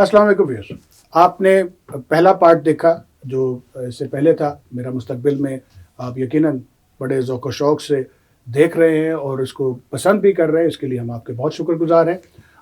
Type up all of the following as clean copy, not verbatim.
अस्सलाम वालेकुम व्यूअर्स। आपने पहला पार्ट देखा जो इससे पहले था मेरा मुस्तकबिल में, आप यकीनन बड़े ज़ौक़ व शौक़ से देख रहे हैं और इसको पसंद भी कर रहे हैं, इसके लिए हम आपके बहुत शुक्रगुज़ार हैं।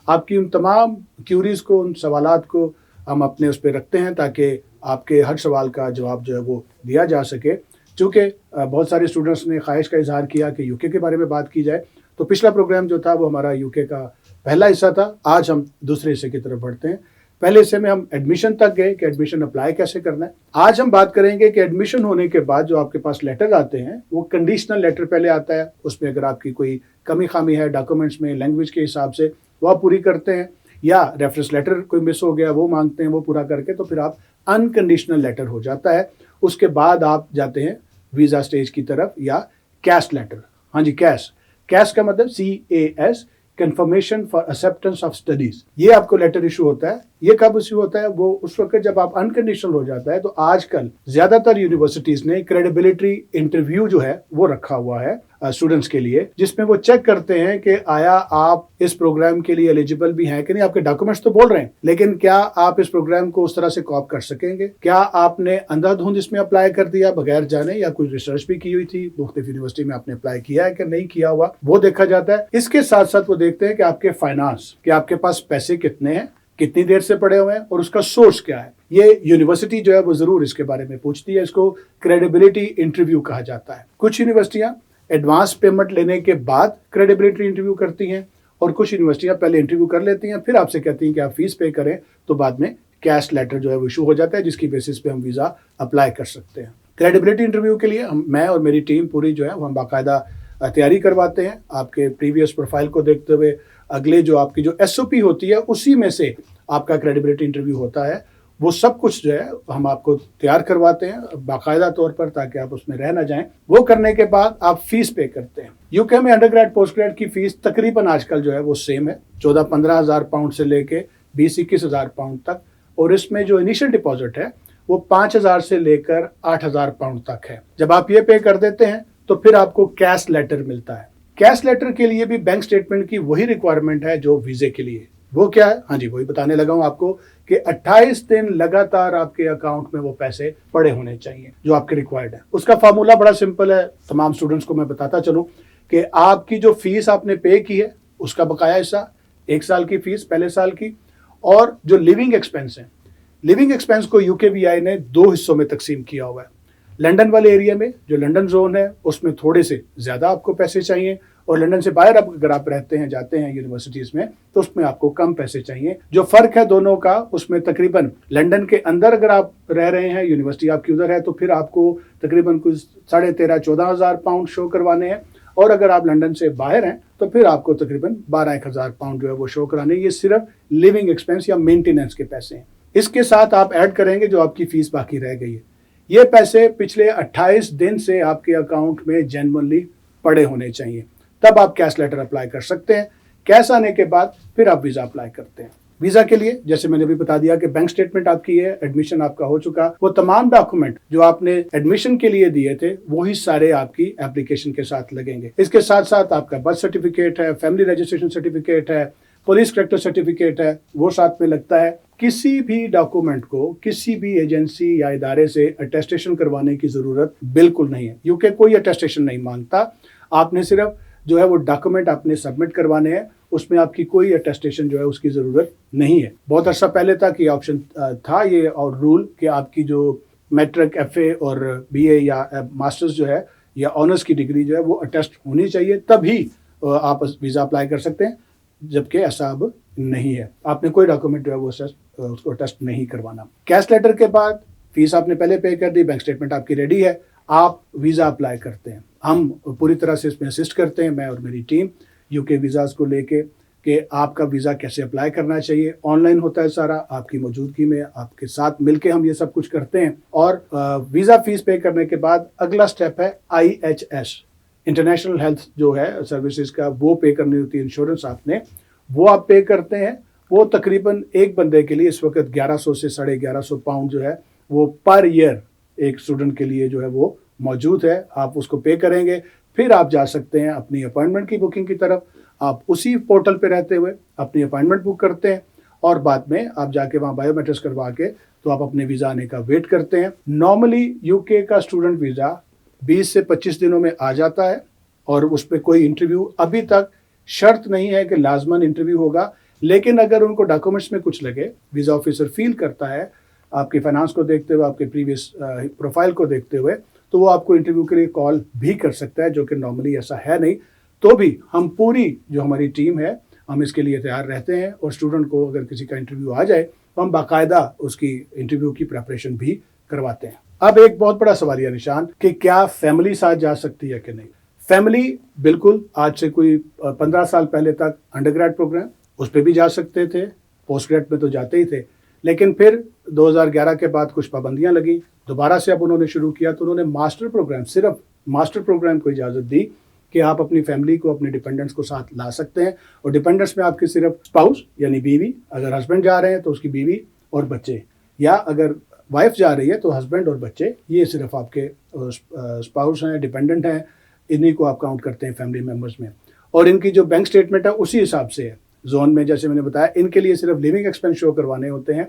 आपकी उन तमाम क्यूरीज़ को, उन सवालात को हम अपने उस पे रखते हैं ताकि आपके हर सवाल का जवाब जो है वो दिया जा सके। चूँकि बहुत सारे स्टूडेंट्स ने ख़्वाहिश का इज़हार किया कि यूके के बारे में बात की जाए, तो पिछला प्रोग्राम जो था वो हमारा यूके का पहला हिस्सा था। आज हम दूसरे हिस्से की तरफ बढ़ते हैं। पहले हिस्से में हम एडमिशन तक गए कि एडमिशन अप्लाई कैसे करना है। आज हम बात करेंगे कि एडमिशन होने के बाद जो आपके पास लेटर आते हैं, वो कंडीशनल लेटर पहले आता है। उसमें अगर आपकी कोई कमी खामी है डॉक्यूमेंट्स में, लैंग्वेज के हिसाब से, वो आप पूरी करते हैं, या रेफरेंस लेटर कोई मिस हो गया वो मांगते हैं, वो पूरा करके तो फिर आप अनकंडीशनल लेटर हो जाता है। उसके बाद आप जाते हैं वीज़ा स्टेज की तरफ, या कैश लेटर। हाँ जी, कैश का मतलब CAS, confirmation for acceptance of studies. ये आपको लेटर इशू होता है। ये कब इशू होता है? वो उस वक्त जब आप अनकंडीशनल हो जाता है। तो आजकल ज्यादातर यूनिवर्सिटीज ने क्रेडिबिलिटी इंटरव्यू जो है वो रखा हुआ है स्टूडेंट्स के लिए, जिसमें वो चेक करते हैं कि आया आप इस प्रोग्राम के लिए एलिजिबल भी हैं कि नहीं। आपके डॉक्यूमेंट्स तो बोल रहे हैं, लेकिन क्या आप इस प्रोग्राम को उस तरह से कॉप कर सकेंगे? क्या आपने अंधाधुंध इसमें अप्लाई कर दिया बगैर जाने, या कोई रिसर्च भी की हुई थी, मुख्तलिफ यूनिवर्सिटी में आपने अप्लाई किया है कि नहीं किया हुआ, वो देखा जाता है। इसके साथ साथ वो देखते हैं कि आपके फाइनेंस, कि आपके पास पैसे कितने हैं, कितनी देर से पड़े हुए हैं, और उसका सोर्स क्या है। ये यूनिवर्सिटी जो है वो जरूर इसके बारे में पूछती है। इसको क्रेडिबिलिटी इंटरव्यू कहा जाता है। कुछ यूनिवर्सिटियां एडवांस पेमेंट लेने के बाद क्रेडिबिलिटी इंटरव्यू करती हैं, और कुछ यूनिवर्सिटियां पहले इंटरव्यू कर लेती हैं, फिर आपसे कहती हैं कि आप फीस पे करें, तो बाद में कैश लेटर जो है वो इशू हो जाता है, जिसकी बेसिस पे हम वीज़ा अप्लाई कर सकते हैं। क्रेडिबिलिटी इंटरव्यू के लिए मैं और मेरी टीम पूरी जो है वो हम बाकायदा तैयारी करवाते हैं। आपके प्रीवियस प्रोफाइल को देखते हुए अगले जो आपकी जो SOP होती है, उसी में से आपका क्रेडिबिलिटी इंटरव्यू होता है। वो सब कुछ जो है हम आपको तैयार करवाते हैं बाकायदा तौर पर, ताकि आप उसमें रह ना जाएं। वो करने के बाद आप फीस पे करते हैं। यूके में अंडर ग्रेड पोस्ट ग्रेड की फीस तकरीबन आजकल जो है वो सेम है, 14-15 हज़ार पाउंड से लेके 20-21 हज़ार पाउंड तक। और इसमें जो इनिशियल डिपॉजिट है वो 5,000 से लेकर 8,000 पाउंड तक है। जब आप ये पे कर देते हैं तो फिर आपको कैश लेटर मिलता है। कैश लेटर के लिए भी बैंक स्टेटमेंट की वही रिक्वायरमेंट है जो वीजे के लिए। वो क्या है? हाँ जी, वही बताने लगा हूं आपको कि 28 दिन लगातार आपके अकाउंट में वो पैसे पड़े होने चाहिए जो आपके रिक्वायर्ड है। उसका फार्मूला बड़ा सिंपल है, तमाम स्टूडेंट्स को मैं बताता चलूं कि आपकी जो फीस आपने पे की है उसका बकाया हिस्सा, 1 साल की फीस पहले साल की, और जो लिविंग एक्सपेंस है, लिविंग एक्सपेंस को UKVI ने 2 हिस्सों में तकसीम किया हुआ है। लंदन वाले एरिया में, जो लंदन जोन है, उसमें थोड़े से ज़्यादा आपको पैसे चाहिए, और लंदन से बाहर अगर आप रहते हैं, जाते हैं यूनिवर्सिटीज़ में, तो उसमें आपको कम पैसे चाहिए। जो फ़र्क है दोनों का, उसमें तकरीबन लंदन के अंदर अगर आप रह रहे हैं, यूनिवर्सिटी आपकी उधर है, तो फिर आपको तकरीबन कुछ 13,500-14 हज़ार पाउंड शो करवाने हैं। और अगर आप लंदन से बाहर हैं तो फिर आपको तकरीबन 12-1 हज़ार पाउंड जो है वो शो कराने। ये सिर्फ लिविंग एक्सपेंस या मेंटेनेंस के पैसे हैं। इसके साथ आप ऐड करेंगे जो आपकी फ़ीस बाकी रह गई है। ये पैसे पिछले 28 दिन से आपके अकाउंट में जेन्युइनली पड़े होने चाहिए, तब आप कैश लेटर अप्लाई कर सकते हैं। कैश आने के बाद फिर आप वीज़ा अप्लाई करते हैं। वीज़ा के लिए जैसे मैंने भी बता दिया कि बैंक स्टेटमेंट आपकी है, एडमिशन आपका हो चुका, वो तमाम डॉक्यूमेंट जो आपने एडमिशन के लिए दिए थे वही सारे आपकी एप्लीकेशन के साथ लगेंगे। इसके साथ साथ आपका बर्थ सर्टिफिकेट है, फैमिली रजिस्ट्रेशन सर्टिफिकेट है, पुलिस करेक्टर सर्टिफिकेट है, वो साथ में लगता है। किसी भी डॉक्यूमेंट को किसी भी एजेंसी या इदारे से अटेस्टेशन करवाने की ज़रूरत बिल्कुल नहीं है। यूके कोई अटेस्टेशन नहीं मांगता। आपने सिर्फ जो है वो डॉक्यूमेंट आपने सबमिट करवाने हैं, उसमें आपकी कोई अटेस्टेशन जो है उसकी ज़रूरत नहीं है। बहुत अर्सा पहले तक ये ऑप्शन था, ये और रूल, कि आपकी जो मैट्रिक, FA और BA या मास्टर्स जो है या ऑनर्स की डिग्री जो है वो अटेस्ट होनी चाहिए, तभी आप वीज़ा अप्लाई कर सकते हैं। जबकि ऐसा अब नहीं है, आपने कोई डॉक्यूमेंट जो है वो उसको टेस्ट नहीं करवाना। कैश लेटर के बाद फीस आपने पहले पे कर दी, बैंक स्टेटमेंट आपकी रेडी है, आप वीज़ा अप्लाई करते हैं। हम पूरी तरह से इसमें असिस्ट करते हैं, मैं और मेरी टीम, यूके वीज़ाज़ को लेके कि आपका वीज़ा कैसे अप्लाई करना चाहिए। ऑनलाइन होता है सारा, आपकी मौजूदगी में आपके साथ मिलके हम ये सब कुछ करते हैं। और वीज़ा फीस पे करने के बाद अगला स्टेप है IHS, इंटरनेशनल हेल्थ जो है सर्विसेज का, वो पे करनी होती है। इंश्योरेंस आपने वो आप पे करते हैं। वो तकरीबन एक बंदे के लिए इस वक्त 1100 से 1150 पाउंड जो है वो पर ईयर एक स्टूडेंट के लिए जो है वो मौजूद है। आप उसको पे करेंगे, फिर आप जा सकते हैं अपनी अपॉइंटमेंट की बुकिंग की तरफ। आप उसी पोर्टल पे रहते हुए अपनी अपॉइंटमेंट बुक करते हैं اور بعد میں آپ جا کے وہاں بایو میٹرکس کروا کے تو آپ اپنے ویزا آنے کا ویٹ کرتے ہیں. نارملی یو کے کا اسٹوڈنٹ ویزا 20 سے 25 دنوں میں آ جاتا ہے اور اس پہ کوئی انٹرویو ابھی تک شرط نہیں ہے کہ لازماً انٹرویو ہوگا. لیکن اگر ان کو ڈاکومنٹس میں کچھ لگے, ویزا آفیسر فیل کرتا ہے آپ کی فائنانس کو دیکھتے ہوئے, آپ کے پریویس پروفائل کو دیکھتے ہوئے, تو وہ آپ کو انٹرویو کے لیے کال بھی کر سکتا ہے, جو کہ نارملی ایسا ہے نہیں. تو بھی ہم پوری جو ہماری ٹیم ہے ہم اس کے لیے تیار رہتے ہیں, اور اسٹوڈنٹ کو اگر کسی کا انٹرویو آ جائے تو ہم باقاعدہ اس کی انٹرویو کی پریپریشن بھی کرواتے ہیں. اب ایک بہت بڑا سوالیہ نشان کہ کیا فیملی ساتھ جا سکتی ہے کہ نہیں. فیملی بالکل آج سے کوئی 15 سال پہلے تک انڈر گریڈ پروگرام اس پہ بھی جا سکتے تھے, پوسٹ گریڈ میں تو جاتے ہی تھے. لیکن پھر 2011 کے بعد کچھ پابندیاں لگیں, دوبارہ سے اب انہوں نے شروع کیا تو انہوں نے ماسٹر پروگرام, صرف ماسٹر پروگرام کو اجازت دی کہ آپ اپنی فیملی کو, اپنے ڈیپینڈنٹس کو ساتھ لا سکتے ہیں. اور ڈیپینڈنٹس میں آپ کے صرف اسپاؤس یعنی بیوی, اگر ہسبینڈ جا رہے ہیں تو اس کی بیوی اور بچے, یا اگر وائف جا رہی ہے تو ہسبینڈ اور بچے, یہ صرف آپ کے اسپاؤس ہیں, ڈیپینڈنٹ ہیں, انہی کو آپ کاؤنٹ کرتے ہیں فیملی ممبرز میں. اور ان کی جو بینک اسٹیٹمنٹ ہے اسی حساب سے ہے. زون میں جیسے میں نے بتایا ان کے لیے صرف لیونگ ایکسپینس شو کروانے ہوتے ہیں.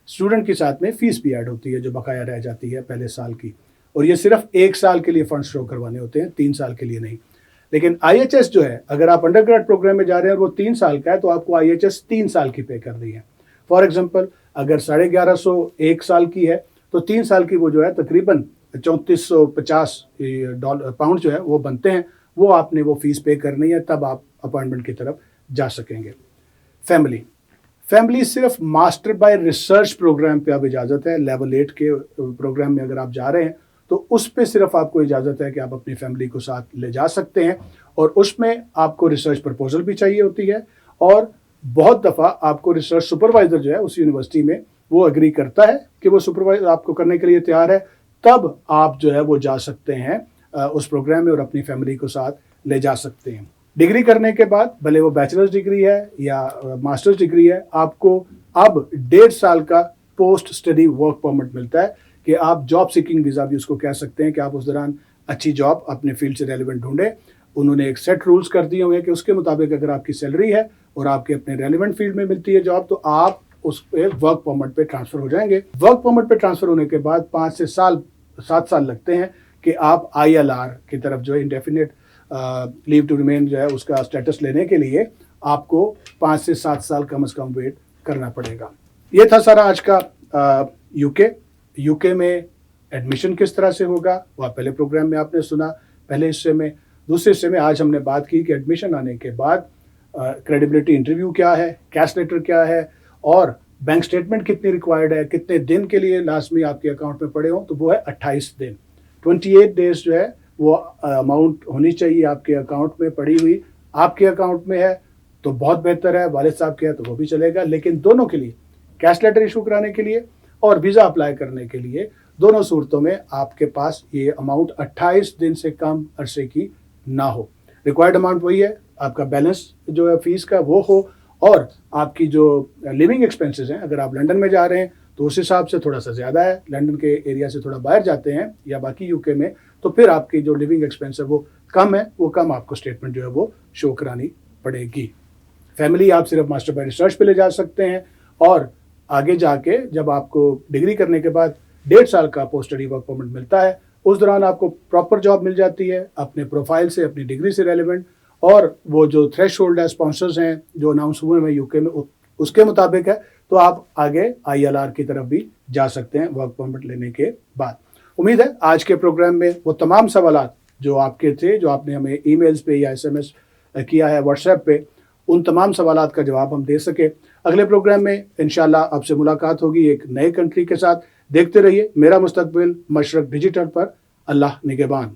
اسٹوڈنٹ کے ساتھ میں فیس بھی ایڈ ہوتی ہے جو بقایا رہ جاتی ہے پہلے سال کی, اور یہ صرف 1 سال کے لیے فنڈ شو کروانے ہوتے ہیں, 3 سال کے لیے نہیں. لیکن آئی ایچ ایس جو ہے, اگر آپ انڈر گریڈ پروگرام میں جا رہے ہیں اور وہ 3 سال کا ہے تو آپ کو آئی ایچ ایس 3 سال کی پے کر رہی ہے. فار ایگزامپل اگر 1150 1 سال کی ہے تو 3 سال کی وہ جو ہے تقریباً 3450 پاؤنڈ جو ہے وہ بنتے ہیں, وہ آپ نے وہ فیس پے کرنی ہے, تب آپ اپائنٹمنٹ کی طرف جا سکیں گے. فیملی صرف ماسٹر بائی ریسرچ پروگرام پہ اب اجازت ہے. لیول 8 کے پروگرام میں اگر آپ جا رہے ہیں تو اس پہ صرف آپ کو اجازت ہے کہ آپ اپنی فیملی کو ساتھ لے جا سکتے ہیں, اور اس میں آپ کو ریسرچ پرپوزل بھی چاہیے ہوتی ہے, اور بہت دفعہ آپ کو ریسرچ سپروائزر جو ہے اس یونیورسٹی میں وہ اگری کرتا ہے کہ وہ سپروائزر آپ کو کرنے کے لیے تیار ہے, تب آپ جو ہے وہ جا سکتے ہیں اس پروگرام میں اور اپنی فیملی کو ساتھ لے جا سکتے ہیں. ڈگری کرنے کے بعد بھلے وہ بیچلرز ڈگری ہے یا ماسٹرز ڈگری ہے, آپ کو اب 1.5 سال کا پوسٹ اسٹڈی ورک پرمٹ ملتا ہے کہ آپ جاب سیکنگ ویزا بھی اس کو کہہ سکتے ہیں, کہ آپ اس دوران اچھی جاب اپنے فیلڈ سے ریلیونٹ ڈھونڈیں. انہوں نے ایک سیٹ رولز کر دیے ہوئے ہیں کہ اس کے مطابق اگر آپ کی سیلری ہے اور آپ کے اپنے ریلیونٹ فیلڈ میں ملتی ہے جاب تو آپ اس پہ ورک پرمٹ پہ ٹرانسفر ہو جائیں گے. ورک پرمٹ پہ ٹرانسفر ہونے کے بعد 5 سے 7 سال لگتے ہیں کہ آپ ILR کی طرف جو ہے انڈیفینٹ لیو ٹو ریمین جو ہے اس کا اسٹیٹس لینے کے لیے آپ کو 5 سے 7 سال کم از کم ویٹ کرنا پڑے گا. یہ تھا سارا آج کا یو کے میں ایڈمیشن کس طرح سے ہوگا, وہ پہلے پروگرام میں آپ نے سنا پہلے حصے میں. دوسرے حصے میں آج ہم نے بات کی کہ ایڈمیشن آنے کے بعد کریڈیبلٹی انٹرویو کیا ہے, کیش لیٹر کیا ہے, اور بینک سٹیٹمنٹ کتنی ریکوائرڈ ہے, کتنے دن کے لیے لازمی آپ کے اکاؤنٹ میں پڑے ہوں, تو وہ ہے 28 دن. 28 ڈیز جو ہے وہ اماؤنٹ ہونی چاہیے آپ کے اکاؤنٹ میں پڑی ہوئی. آپ کے اکاؤنٹ میں ہے تو بہت بہتر ہے, والد صاحب کے ہے تو وہ بھی چلے گا, لیکن دونوں کے لیے کیش لیٹر ایشو کرانے کے لیے اور ویزا اپلائی کرنے کے لیے دونوں صورتوں میں آپ کے پاس یہ اماؤنٹ 28 دن سے کم عرصے کی نہ ہو. ریکوائرڈ اماؤنٹ وہی ہے, آپ کا بیلنس جو ہے فیس کا وہ ہو, اور آپ کی جو لیونگ ایکسپینسز ہیں اگر آپ لنڈن میں جا رہے ہیں تو اس حساب سے تھوڑا سا زیادہ ہے, لنڈن کے ایریا سے تھوڑا باہر جاتے ہیں یا باقی یو کے میں تو پھر آپ کی جو لیونگ ایکسپینس ہے وہ کم ہے, وہ کم آپ کو اسٹیٹمنٹ جو ہے وہ شو کرانی پڑے گی. فیملی آپ صرف ماسٹر بائی ریسرچ پہ لے جا سکتے ہیں, اور آگے جا کے جب آپ کو ڈگری کرنے کے بعد 1.5 سال کا پوسٹ اسٹڈی ورک پرمٹ ملتا ہے, اس دوران آپ کو پراپر جاب مل جاتی ہے اپنے پروفائل سے, اپنی ڈگری سے ریلیونٹ, اور وہ جو تھریش ہولڈ ہے اسپانسرز ہیں جو اناؤنس ہوئے ہیں یو کے میں اس کے مطابق ہے, تو آپ آگے ILR کی طرف بھی جا سکتے ہیں ورک پرمٹ لینے کے بعد. امید ہے آج کے پروگرام میں وہ تمام سوالات جو آپ کے تھے, جو آپ نے ہمیں ای میلز پہ یا SMS کیا ہے واٹس ایپ پہ, ان تمام سوالات کا جواب ہم دے سکے. اگلے پروگرام میں انشاءاللہ آپ سے ملاقات ہوگی ایک نئے کنٹری کے ساتھ. دیکھتے رہیے میرا مستقبل مشرق ڈیجیٹل پر. اللہ نگہبان.